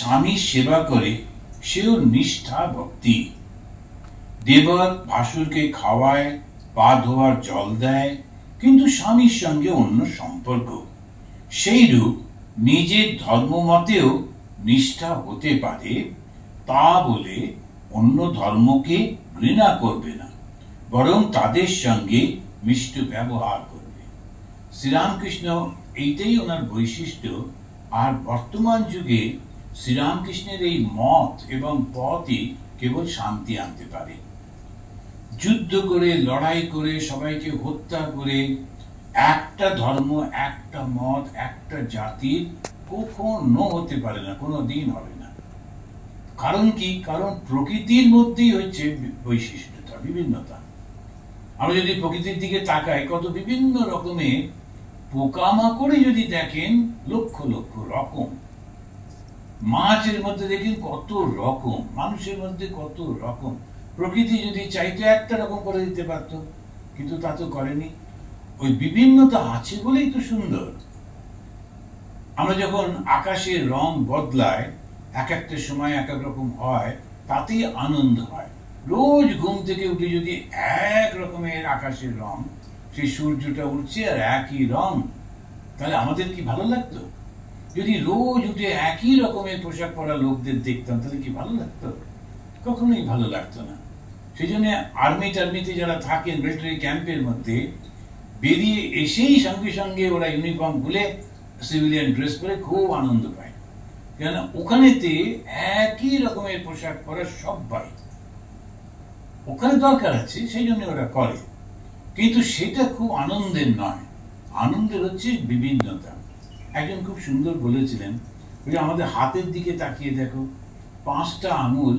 স্বামীর সেবা করে সেও নিষ্ঠা ভক্তি। দেবর ভাসুরকে খাওয়ায়, পা ধোয়ার জল দেয়, কিন্তু স্বামীর সঙ্গে অন্য সম্পর্ক। সেইরূপ নিজের ধর্মমতেও নিষ্ঠা হতে পারে, তা বলে অন্য ধর্মকে ঘৃণা করবে না, বরং তাদের সঙ্গে মিষ্ট ব্যবহার করবে। শ্রীরামকৃষ্ণ এইটাই ওনার বৈশিষ্ট্য। আর বর্তমান যুগে শ্রীরামকৃষ্ণের এই মত এবং পথই কেবল শান্তি আনতে পারে। যুদ্ধ করে, লড়াই করে, সবাইকে হত্যা করে একটা ধর্ম, একটা মত, একটা জাতির কখনো হতে পারে না, কোনো দিন হবে না। কারণ কি? কারণ প্রকৃতির মধ্যেই হচ্ছে বৈশিষ্ট্যতা, বিভিন্নতা। আমরা যদি প্রকৃতির দিকে তাকাই, কত বিভিন্ন রকমের পোকামাকড়ে যদি দেখেন, লক্ষ লক্ষ রকম। মাছের মধ্যে দেখেন কত রকম, মানুষের মধ্যে কত রকম। প্রকৃতি যদি চাইতো একটা রকম করে দিতে পারত, কিন্তু তা তো করেনি। ওই বিভিন্নতা আছে বলেই তো সুন্দর। আমরা যখন আকাশের রং বদলায়, এক একটা সময় এক এক রকম হয়, তাতেই আনন্দ হয়। রোজ ঘুম থেকে উঠে যদি এক রকমের আকাশের রং, সেই সূর্যটা উঠছে আর একই রং, তাহলে আমাদের কি ভালো লাগতো? যদি রোজ উঠে একই রকমের পোশাক পরা লোকদের দেখতাম, তাহলে কি ভালো লাগতো? কখনোই ভালো লাগতো না। সেই জন্য আর্মিতে যারা থাকেন, মিলিটারি ক্যাম্পের মধ্যে বেরিয়ে এসেই সঙ্গে সঙ্গে ওরা ইউনিফর্ম খুলে সিভিলিয়ান ড্রেস পরে খুব আনন্দ পায়। কেন? ওখানেতে একই রকমের পোশাক পরা সবাই, ওখানে দরকার আছে, সেই জন্য ওরা করে। কিন্তু সেটা খুব আনন্দের নয়। আনন্দের হচ্ছে বিভিন্নতা। একজন খুব সুন্দর বলেছিলেন, আমাদের হাতের দিকে তাকিয়ে দেখো, 5টা আঙুল